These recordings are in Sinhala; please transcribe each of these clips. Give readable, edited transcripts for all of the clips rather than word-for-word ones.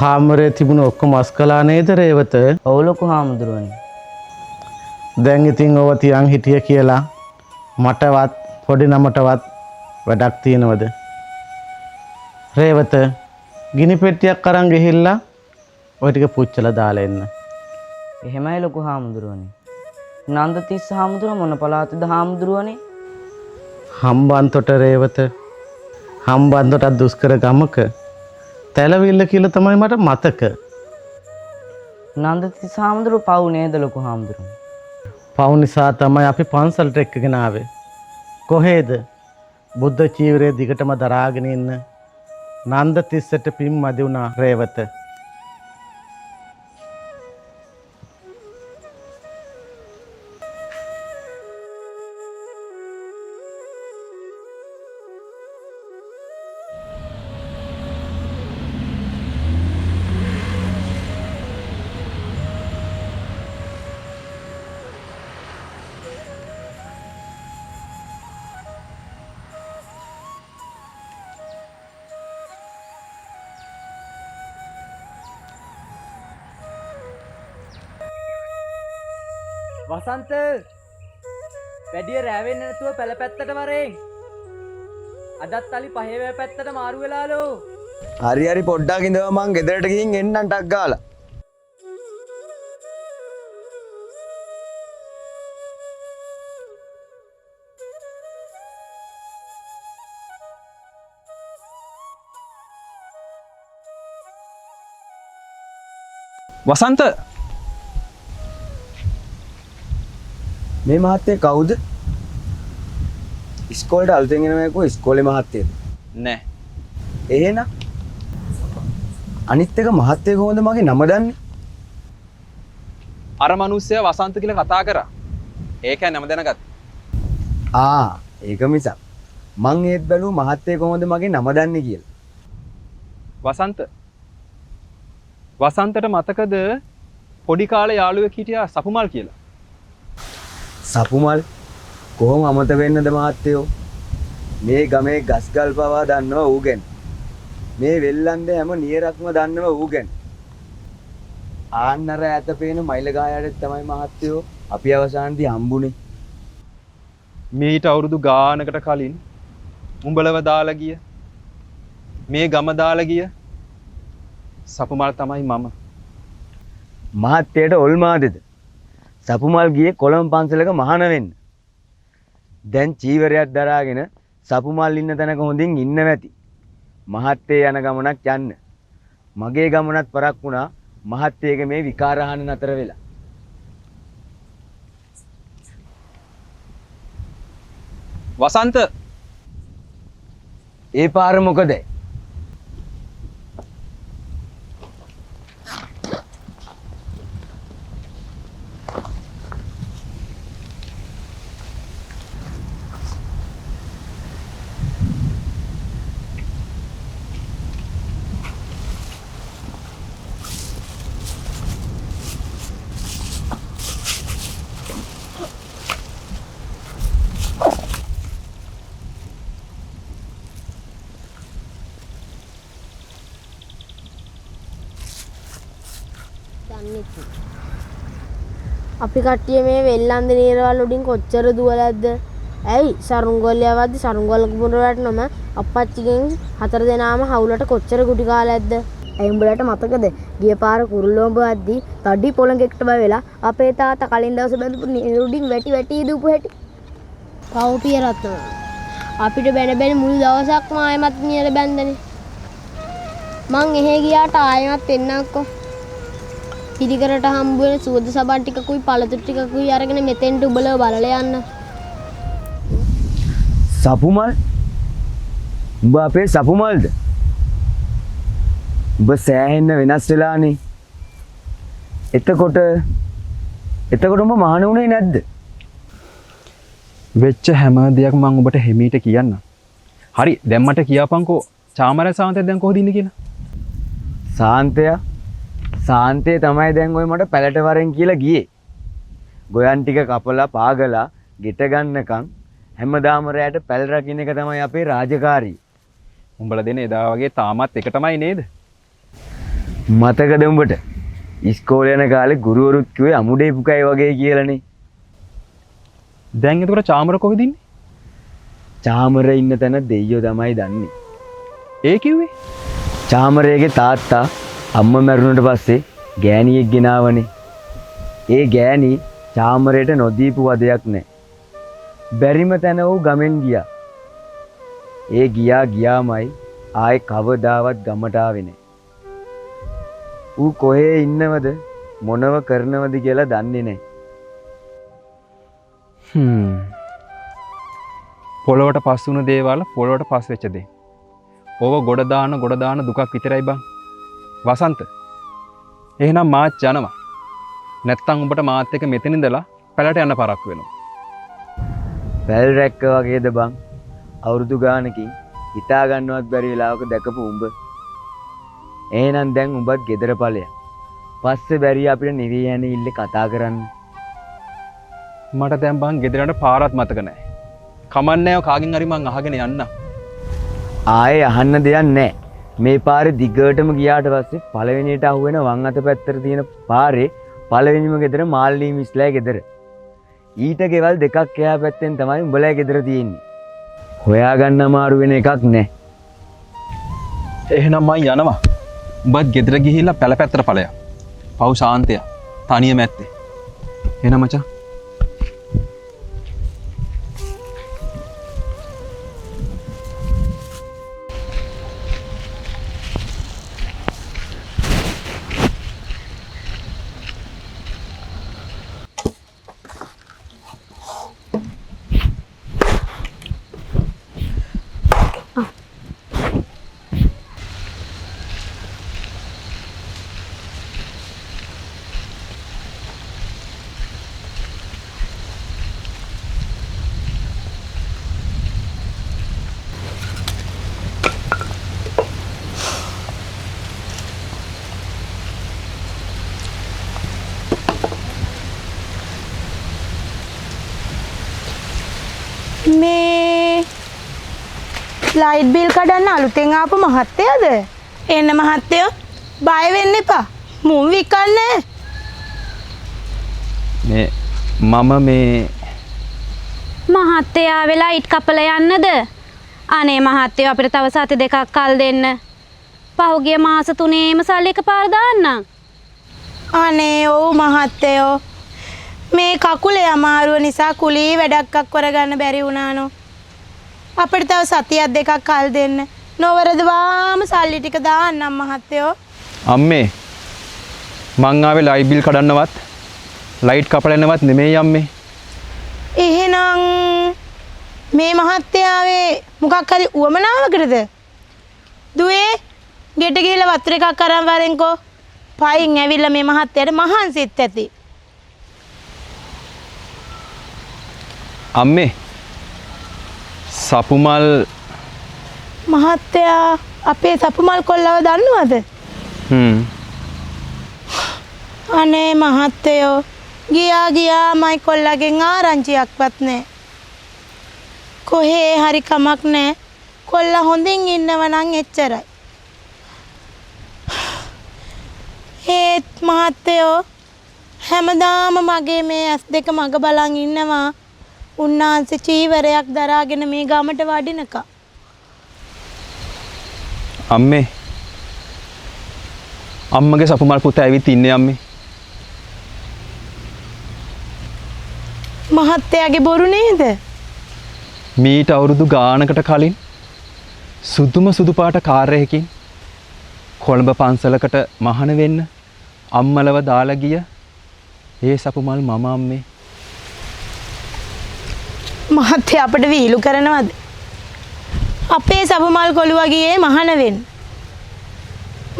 කාමරේ තිබුණ ඔක්කොම අස් කළා නේද රේවත? ඔව් ලොකු හාමුදුරුවනේ. දැන් ඉතින් ඔව තියන් හිටිය කියලා මටවත් පොඩි නමටවත් වැඩක් තියෙනවද? රේවත ගිනි පෙට්ටියක් අරන් ගිහිල්ලා ඔය ටික පුච්චලා දාලා එන්න. එහෙමයි ලොකු හාමුදුරුවනේ. නන්දතිස්ස හාමුදුරුව මොන පළාතද හාමුදුරුවනේ? හම්බන්තොට රේවත. හම්බන්තොටත් දුෂ්කර ගමක තැලවිල්ල කියලා තමයි මට මතක. නන්දතිස්ස හාමුදුරුව පව් නේද ලොකු හාමුදුරුවනේ? පව් නිසා තමයි අපි පන්සලට එක්කගෙන ආවේ. කොහේද? බුද්ධ චීවරයේ දිගටම දරාගෙන ඉන්න නන්දතිස්සට පින් මදි වුණා රේවත. වසන්ත වැඩිය රෑවෙන්නේ නැතුව පැල පැත්තට වරෙන්. අදත් අලි පහේ පැත්තට මාරු වෙලාලෝ. හරි හරි පොඩ්ඩක් ඉඳව මං ගෙදරට ගිහින් එන්නම් ටක් ගාලා. වසන්ත මේ මහත්තයා කවුද? ඉස්කෝලේට අලුතෙන් එනවා කෝ ඉස්කෝලේ මහත්තයද? නෑ. එහෙනම් අනිත් එක මහත්තයා කොහොමද මගේ නම දන්නේ? අර මිනිස්සයා වසන්ත කියලා කතා කරා. ඒකයි නම දැනගත්තා. ඒක මිසක් මං ඒත් බැලුව මහත්තයා කොහොමද මගේ නම දන්නේ කියලා. වසන්තට මතකද පොඩි කාලේ යාළුවෙක් හිටියා සපුමල් කියලා? සපුමල් කොහොම අමතක වෙන්නද මහත්තයෝ? මේ ගමේ ගස්ගල් පවා දන්නවා ඌ ගැන. මේ වෙල්ලන්දේ හැම නියරක්ම දන්නවා ඌ ගැන. ආන්නර ඇත පේන මයිල ගායයට තමයි මහත්තයෝ අපි අවසානදී හම්බුනේ. මීට අවුරුදු ගානකට කලින් උඹලව දාලා ගිය මේ ගම දාලා ගිය සපුමල් තමයි මම. මහත්තයට ඔල්මාදෙද? සපුමල් ගියේ කොළඹ පන්සලක මහාන වෙන්න. දැන් චීවරයක් දරාගෙන සපුමල් ඉන්න තැනක හොඳින් ඉන්න ඇති. මහත්තේ යන ගමනක් යන්න. මගේ ගමනත් පරක් වුණා මහත්තයගේ මේ විකාරහන නතර වෙලා. වසන්ත ඒ පාර මොකද? අපි කට්ටිය මේ වෙල්ලන්ද නීරවල් උඩින් කොච්චර දුවලද්ද? ඇයි සරුංගොල්ල යවද්දි සරුංගොල්ල කුඹුරට නම අප්පච්චිගෙන් 4 දෙනාම හවුලට කොච්චර ගුටි කාලයක්ද? ඇයි උඹලට මතකද? ගිය පාර කුරුල්ලෝඹ වද්දි තඩි පොළඟෙක්ට බය වෙලා අපේ තාත්තා කලින් දවසේ බඳපු නීරුඩින් වැටි ඉදූපු හැටි. පව්පිය රත්න. අපිට බැන මුළු දවසක්ම ආයෙමත් නියර බැන්දනේ. මං එහෙ ගියාට ආයෙමත් එන්නම්කෝ. පිරිකරට හම්බ වෙන සුවඳ සබන් ටිකකුයි පළතුරු ටිකකුයි අරගෙන මෙතෙන්ට උඹලව බලලා යන්න. සපුමල්? උඹ අපේ සපුමල්ද? උඹ සෑහෙන්න වෙනස් වෙලානේ. එතකොට උඹ මහාන වුණේ නැද්ද? වෙච්ච හැම දෙයක් මම ඔබට හිමීට කියන්න. හරි දැන් මට කියපන්කෝ චාමරය සාන්තය දැන් කොහොද ඉන්නේ කියලා? සාන්තේ තමයි දැන් ඔය මට පැලට වරෙන් කියලා ගියේ. ගොයන් ටික කපලා පාගලා ගෙට ගන්නකම් හැමදාම රැයට පැල් රකින්න එක තමයි අපේ රාජකාරිය. උඹලා දෙන එදා වගේ තාමත් එක තමයි නේද? මතකද උඹට? ඉස්කෝලේ යන කාලේ ගුරුවරුත් කිව්වේ අමුඩේ පුකයි වගේ කියලානේ. දැන් එතකොට චාමර කොහෙද ඉන්නේ? චාමරේ ඉන්න තැන දෙයියෝ තමයි දන්නේ. ඒ කිව්වේ? චාමරේගේ තාත්තා අම්මා මැරුණට පස්සේ ගෑණියෙක් ගෙනාවනේ. ඒ ගෑණි චාමරේට නොදීපු වදයක් නැහැ. බැරිම තැන ඌ ගමෙන් ගියා. ඒ ගියාමයි ආයේ කවදාවත් ගමට ආවේ නැහැ. ඌ කොහේ ඉන්නවද මොනව කරනවද කියලා දන්නේ නැහැ. පොළොවට පස් වුණ දේවල් පොළොවට පස් වෙච්ච දේ. ඕව ගොඩ දාන දුකක් විතරයි බං. වසන්ත. එහෙනම් මාත් යනවා. නැත්තම් උඹට මාත් එක්ක මෙතන ඉඳලා පැලට යන්න පරක්කු වෙනවා. පැල් රැක්ක වගේද බං? අවුරුදු ගානකින් හිතා ගන්නවත් බැරි වෙලාවක දැකපු උඹ. එහෙනම් දැන් උඹත් ගෙදර ඵලයක්. පස්සේ බැරි අපිට නිවි යන්නේ ඉල්ලේ කතා කරන්න. මට දැන් බං ගෙදර යන්න පාරක් මතක නැහැ. කමන්නේ ඔය කාගෙන් හරි මං අහගෙන යන්න. ආයේ අහන්න දෙයක් නැහැ. මේ පාරේ දිගටම ගියාට පස්සේ පළවෙනියට අහුවෙන වම් අත පැත්තට තියෙන පාරේ පළවෙනිම ගෙදර මාල්ලී මිස්ලාගේ ගෙදර. ඊට ගෙවල් දෙකක් එහා පැත්තෙන් තමයි උඹලා ගෙදර තියෙන්නේ. හොයාගන්න අමාරු වෙන එකක් නැහැ. එහෙනම් මං යනවා. උඹත් ගෙදර ගිහිල්ලා පැල පැත්තට ඵලයක්. පව් ශාන්තය. තනියම ඇත්තේ. එහෙනම් මචං. මේ ලයිට් බිල් කඩන්න අලුතෙන් ආපු මහත්තයාද? එන්න මහත්තයෝ බය වෙන්න එපා. මුන් විකන්නේ. මේ මහත්තයා වෙලා ඉට් කපලා යන්නද? අනේ මහත්තයෝ අපිට තව සති දෙකක් කල් දෙන්න. පහුගිය මාස 3ේම සල්ලි එකපාර දාන්නම්. අනේ ඔව් මහත්තයෝ. මේ කකුලේ අමාරුව නිසා කුලී වැඩක් කරගන්න බැරි වුණානෝ. අපිට තව සතියක් දෙකක් කල් දෙන්න. නොවරදවාම සල්ලි ටික දාන්නම් මහත්තයෝ. අම්මේ මං ආවේ ලයිට් බිල් කඩන්නවත් ලයිට් කපලන්නවත් නෙමෙයි අම්මේ. එහෙනම් මේ මහත්තයාවේ මොකක් හරි උවමනාවකටද? දුවේ ගෙට ගිහලා වතුර එකක් අරන් වරෙන්කෝ. පයින් ඇවිල්ලා මේ මහත්තයාට මහන්සිත් ඇති. අම්මේ සපුමල් මහත්තයා අපේ සපුමල් කොල්ලව දන්නවද? අනේ මහත්තයෝ ගියා කොල්ලගෙන් ආරංචියක්වත් නැහැ. කොහේ හරි කමක් නැහැ. කොල්ලා හොඳින් ඉන්නව නම් එච්චරයි. ඒත් මහත්තයෝ හැමදාම මගේ මේ ඇස් දෙක මග බලන් ඉන්නවා. උන්නාන්සේ චීවරයක් දරාගෙන මේ ගමට වඩිනකම්. අම්මේ අම්මගේ සපුමල් පුතා ඇවිත් ඉන්නේ අම්මේ. මහත්තයාගේ බොරු නේද? මීට අවුරුදු ගානකට කලින් සුදු පාට කාර්යයකින් කොළඹ පන්සලකට මහාන වෙන්න අම්මලව දාලා ගිය ඒ සපුමල් මම අම්මේ. මහත්තයා අපිට වීලු කරනවද? අපේ සපුමල් කොළුවා ගියේ මහාන වෙන්න.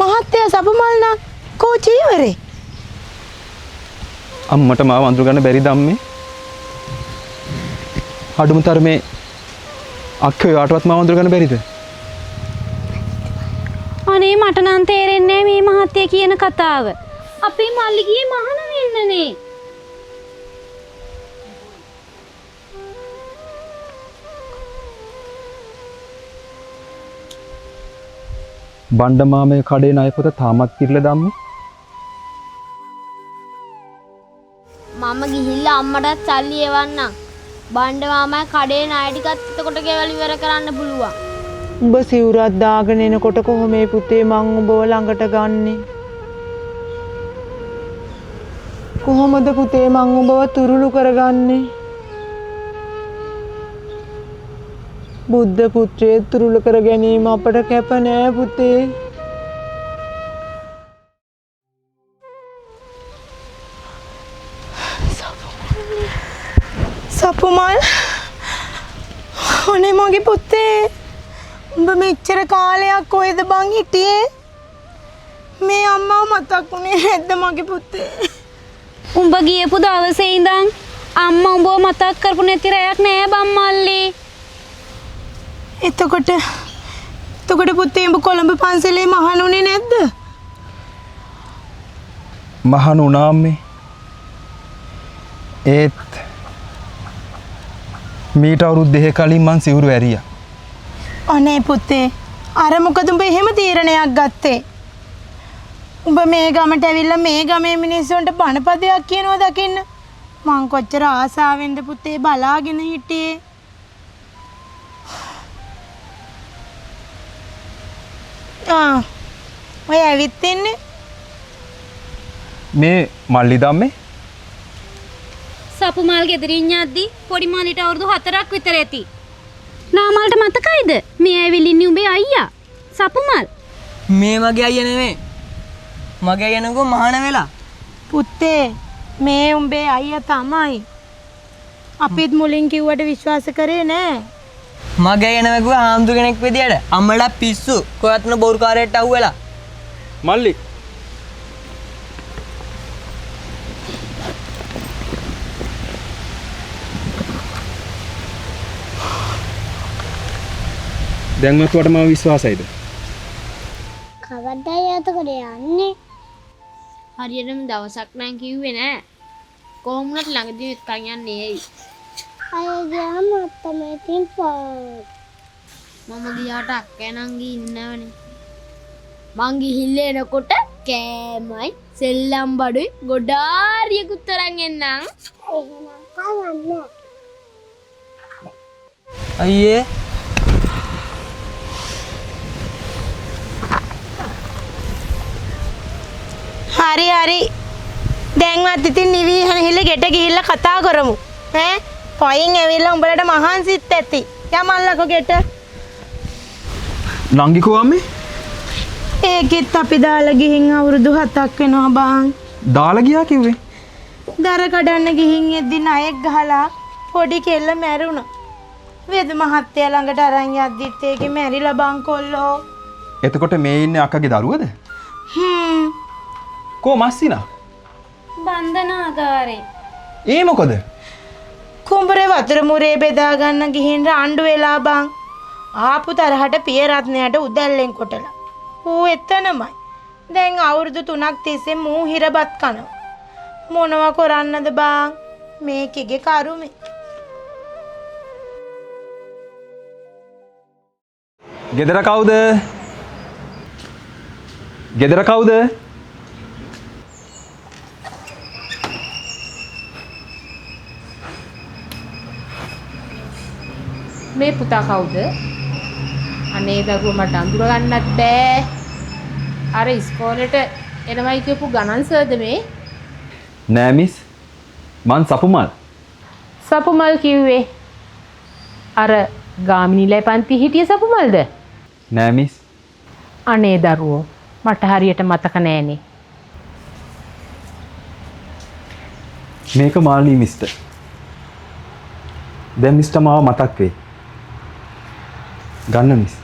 මහත්තයා සපුමල් නම් කෝ චීවරේ? අම්මට මාව අඳුර ගන්න බැරිද අම්මේ? අඩුම තරමේ අක්කේ යාටවත් මාව අඳුර ගන්න බැරිද? අනේ මට නම් තේරෙන්නේ මේ මහත්තයා කියන කතාව. අපේ මල්ලි ගියේ මහාන වෙන්නනේ. බණ්ඩ මාමේ කඩේ ණය පොත තාමත් කිරලා දැම්මේ? මම ගිහිල්ලා අම්මටත් සල්ලි එවන්නම්. බණ්ඩ මාමා කඩේ ණය ටිකත් එතකොට ගෙවල් ඉවර කරන්න පුළුවන්. උඹ සිවුරක් දාගෙන එනකොට කොහොමේ පුතේ මං උඹව ළඟට ගන්නෙ? කොහොමද පුතේ මං උඹව තුරුළු කරගන්නේ? බුද්ධ පුත්‍රයේ තුරුළු කර ගැනීම අපට කැප නෑ පුතේ. සපුමල් ඔනේ මගේ පුතේ උඹ මෙච්චර කාලයක් කොහෙද බං හිටියේ? මේ අම්මව මතක් වුණේ නැද්ද මගේ පුතේ? උඹ ගියපු දවසේ ඉඳන් අම්මා උඹව මතක් කරපු නැති රැයක් නෑ බම්මල්ලි. එතකොට පුතේ උඹ කොළඹ පන්සලේ මහණුනේ නැද්ද? මහණුණා අම්මේ. ඒත් මීට අවුරුදු 2 කලින් මං සිවුරු ඇරියා. අනේ පුතේ අර මොකද උඹ එහෙම තීරණයක් ගත්තේ? උඹ මේ ගමට ඇවිල්ලා මේ ගමේ මිනිස්සුන්ට බණපදයක් කියනවා දකින්න මං කොච්චර ආසාවෙන්ද පුතේ බලාගෙන හිටියේ. ඔය ඇවිත් ඉන්නේ මේ මල්ලි දම්මේ සපුමල් ගෙදරින් යද්දි පොඩි මල්ලිට අවුරුදු 4ක් විතර ඇති. නාමල්ට මතකයිද? මේ ඇවිලින්නේ උඹේ අයියා. සපුමල්. මේ මගේ අයියා නෙමෙයි. මගේ අයියා නකෝ මහාන වෙලා. පුතේ මේ උඹේ අයියා තමයි. අපිත් මුලින් කිව්වට විශ්වාස කරේ නෑ. මගේ අයියා නෙමෙයි ආම්දු කෙනෙක් විදියට. අම්මලා පිස්සු. කොහත්න බොරුකාරයට අහුවෙලා. මල්ලි දැන් මතුවට මම විශ්වාසයිද? කවදා යතකොට යන්නේ? හරියටම දවසක් නම් කිව්වේ නෑ. කොහොමුණත් ළඟදී එක්කන් යන්නේ ඇයි? අය ගියාම අත්තමේ තින් මම ගියාට අක්කේ නංගි ඉන්නවනේ. මං ගිහිල්ලා එනකොට කෑමයි සෙල්ලම් බඩුයි ගොඩාරියකුත් තරන් එන්නම්. එහෙනම් කවන්න. අයියේ හරි දැන්වත් ඉතින් නිවි හැනහිල්ල ගෙට ගිහිල්ලා කතා කරමු ඈ පයින් ඇවිල්ලා උඹලට මහන්සිත් ඇති යමල්ලකෝ ගෙට නංගිකෝ අම්මේ ඒකෙත් අපි දාලා ගිහින් අවුරුදු 7ක් වෙනවා බං දාලා ගියා කිව්වේ දර කඩන්න ගිහින් එද්දි ණයෙක් ගහලා පොඩි කෙල්ල මැරුණා වේද මහත්තයා ළඟට අරන් යද්දිත් ඒකේ මැරිලා බං කොල්ලෝ එතකොට මේ ඉන්නේ අක්කගේ දරුවද කෝ මස්සිනා බන්ධනාගාරේ. ඒ මොකද? කුඹරේ වතුර මුරේ බෙදා ගන්න ගිහින් රණ්ඩු වෙලා බං. ආපු තරහට පිය රත්නයට උදැල්ලෙන් කොටලා. ඌ එතනමයි. දැන් අවුරුදු 3ක් තිස්සේ මූ හිරබත් කනවා. මොනවා කරන්නද බං? මේකෙගේ කරුමේ. ගෙදර කවුද? ගෙදර කවුද? මේ පුතා කවුද? අනේ දරුවා මට අඳුර ගන්නත් බෑ. අර ඉස්කෝලේට එනවයි කියපු ගණන් සර්ද මේ? නෑ මිස්. මං සපුමල්. සපුමල් කිව්වේ අර ගාමිණීලේ පන්ති හිටිය සපුමල්ද? නෑ මිස්. අනේ දරුවෝ මට හරියට මතක නෑනේ. මේක මාළි මිස්ටර්. දැන් මිස්ටර් මාව මතක් වෙයි. ගන්න මිස්.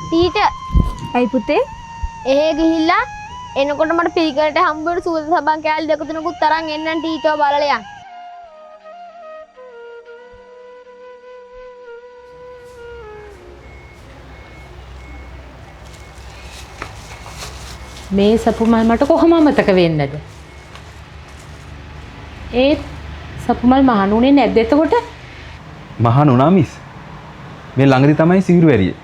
ටීට අයි පුතේ එහෙ ගිහිල්ලා එනකොට මට පිළිකරට හම්බ වෙන සූද සබන් කෑලි දෙක තුනකුත් තරන් එන්නම් ටීටෝ බලලා යන්න. මේ සපුමල් මට කොහොම අමතක වෙන්නද? ඒත් සපුමල් මහණුනේ නැද්ද එතකොට? මහා නුනා මිස්. මේ ළඟදි තමයි සිවුරු ඇරියේ.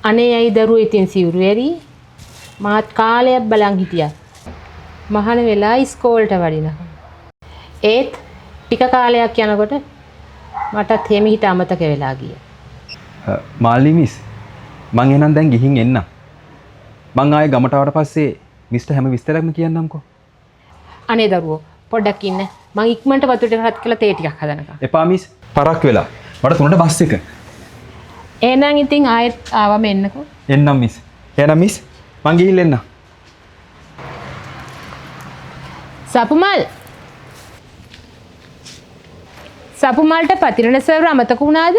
අනේ ඇයි දරුවෝ ඉතින් සිවුරු ඇරි? මාත් කාලයක් බලන් හිටියා. මහාන වෙලා ඉස්කෝලේට වඩිනවා. ඒත් ටික කාලයක් යනකොට මටත් එහෙම හිත අමතක වෙලා ගියා. මාල්ලි මිස් මං එහෙනම් දැන් ගිහින් එන්නම්. මං ආයේ ගමට ආවට පස්සේ මිස්ටර් හැම විස්තරයක්ම කියන්නම්කෝ. අනේ දරුවෝ පොඩ්ඩක් ඉන්න. මං ඉක්මනට වතුර ටික හත් කළා තේ ටිකක් හදනකම්. එපා මිස් පරක් වෙලා. මට 3ට බස් එක. එහෙනම් ඉතින් ආයෙත් ආවම එන්නකෝ. එන්නම් මිස්. එහෙනම් මිස් මං ගිහින් එන්නම්. සපුමල් සපුමල්ට පතිරණ සර්වර් අමතක වුණාද?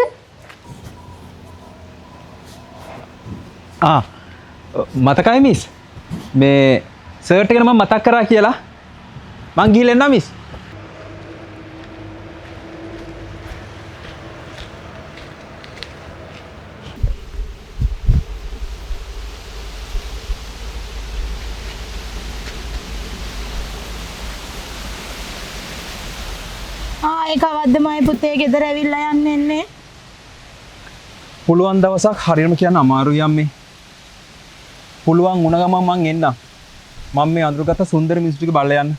මතකයි මිස්. මේ සර්ට් එක මම මතක් කරා කියලා මං ගිහින් එන්නම් මිස්. ඒක අවද්දමයි පුතේ ගෙදර ඇවිල්ලා යන්න එන්නේ. පුළුවන් දවසක් හරියටම කියන්න අමාරුයි අම්මේ. පුළුවන් වුණ ගමන් මං එන්නම්. මම මේ අඳුරගත්ත සුන්දර මිනිස්සු ටික බලලා යන්න.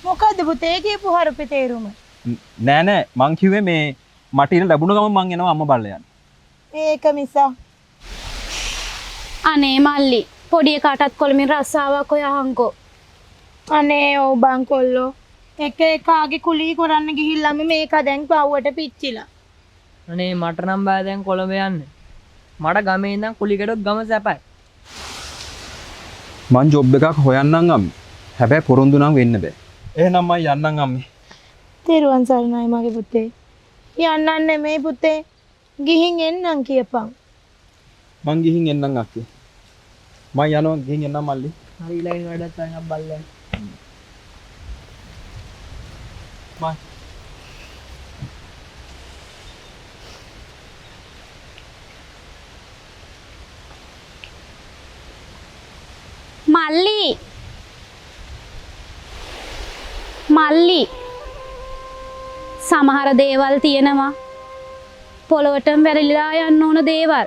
මොකද්ද පුතේ කියපු හරපේ තේරුම? නෑ මං කිව්වේ මේ මට ඉන්න ලැබුණ ගමන් මං එනවා අම්මා බලලා යන්න. ඒක මිසා. අනේ මල්ලි පොඩි එකටත් කොළමින් රස්සාවක් හොයහන්කෝ. අනේ ඔව් බං කොල්ලෝ. එක එකාගේ කුලී කරන්න ගිහිල්ලාම මේක දැන් පව්වට පිච්චිලා. අනේ මට නම් බෑ දැන් කොළඹ යන්න. මට ගමේ ඉඳන් කුලිකටත් ගම සැපයි. මං ජොබ් එකක් හොයන්නම් අම්මේ. හැබැයි පොරොන්දු නම් වෙන්න බෑ. එහෙනම් මං යන්නම් අම්මේ. තෙරුවන් සරණයි මගේ පුතේ. යන්නන්න නෙමෙයි පුතේ. ගිහින් එන්නම් කියපන්. මං ගිහින් එන්නම් අක්කේ. මං යනවා ගිහින් එන්නම් මල්ලි. හරි ලයින් වැඩත් අයින් බල්ලන්. බයි. මල්ලි සමහර දේවල් තියෙනවා පොළොවටම වැරලිලා යන්න ඕන දේවල්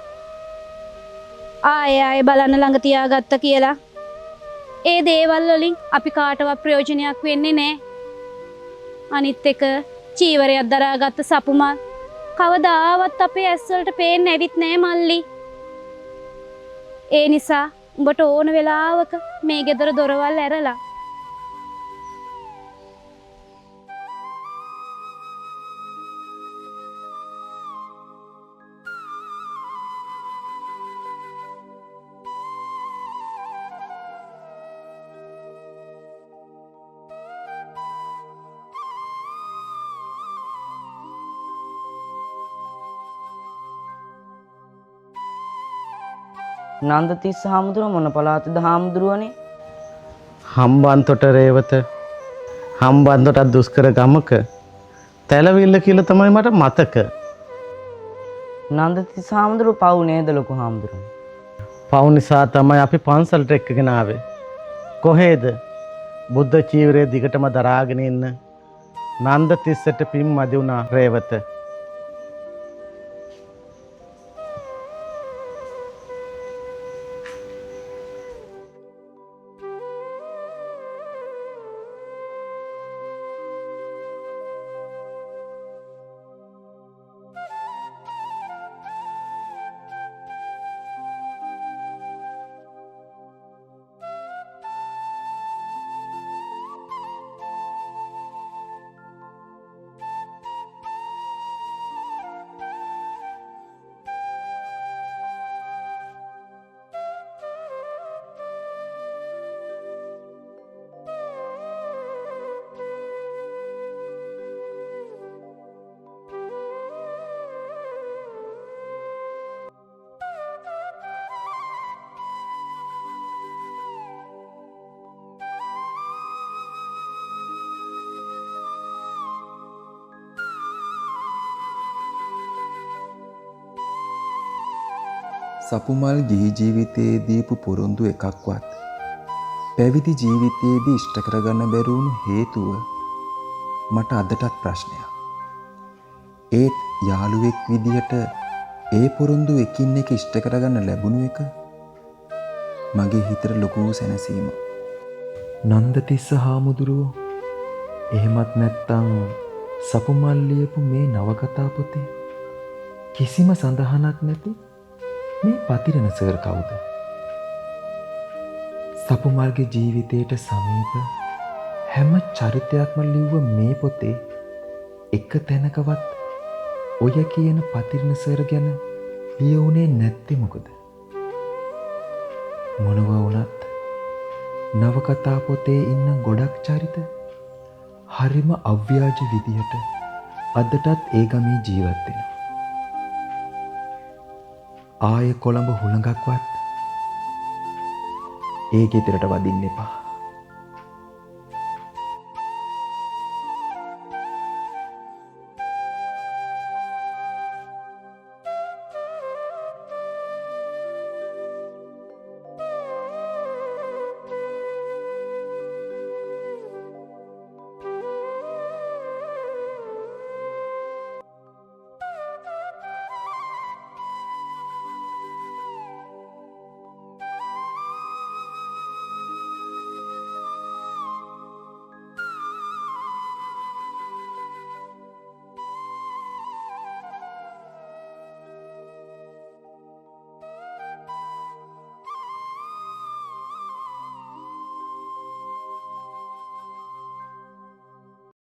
ආයෙ බලන්න ළඟ තියාගත්ත කියලා ඒ දේවල් වලින් අපි කාටවත් ප්‍රයෝජනයක් වෙන්නේ නැහැ. අනිත් එක චීවරයක් දරාගත්ත සපුමල් කවදාවත් අපේ ඇස් වලට පේන්නේ නැවිත් නෑ මල්ලි. ඒ නිසා උඹට ඕන වෙලාවක මේ ගෙදර දොරවල් ඇරලා නන්දතිස්ස හාමුදුරුව මොන පළාතද හාමුදුරුවනේ? හම්බන්තොට රේවත හම්බන්තොටත් දුෂ්කර ගමක තැලවිල්ල කියලා තමයි මට මතක. නන්දතිස්ස හාමුදුරුව පව් නේද ලොකු හාමුදුරුවනේ? පව් නිසා තමයි අපි පන්සලට එක්කගෙන ආවේ. කොහේද බුද්ධ චීවරය දිගටම දරාගෙන ඉන්න නන්දතිස්සට පින් මදි වුණා රේවත. සපුමල් ගිහි ජීවිතයේ දීපු පොරොන්දු එකක්වත් පැවිදි ජීවිතයේදී ඉෂ්ට කරගන්න බැරි වුණු හේතුව මට අදටත් ප්‍රශ්නයක්. ඒත් යාළුවෙක් විදිහට ඒ පොරොන්දු එකින් එක ඉෂ්ට කරගන්න ලැබුණු එක මගේ හිතට ලොකු සැනසීමක්. නන්දතිස්ස හාමුදුරුවෝ එහෙමත් නැත්තම් සපුමල් ලියපු මේ නවකතා පොතේ කිසිම සඳහනක් නැති මේ පතිරණ සර් කවුද? සපුමල්ගේ ජීවිතයට සමීප හැම චරිතයක්ම ලිව්ව මේ පොතේ එක තැනකවත් ඔය කියන පතිරණ සර් ගැන ලියුනේ නැත්තේ මොකද? මොනවා වුණත් නවකතා පොතේ ඉන්න ගොඩක් චරිත හරිම අව්‍යාජ විදිහට අදටත් ඒ ගමේ ජීවත් වෙනවා. ආයේ කොළඹ හුළඟක්වත් ඒ ගෙදරට වදින්න එපා.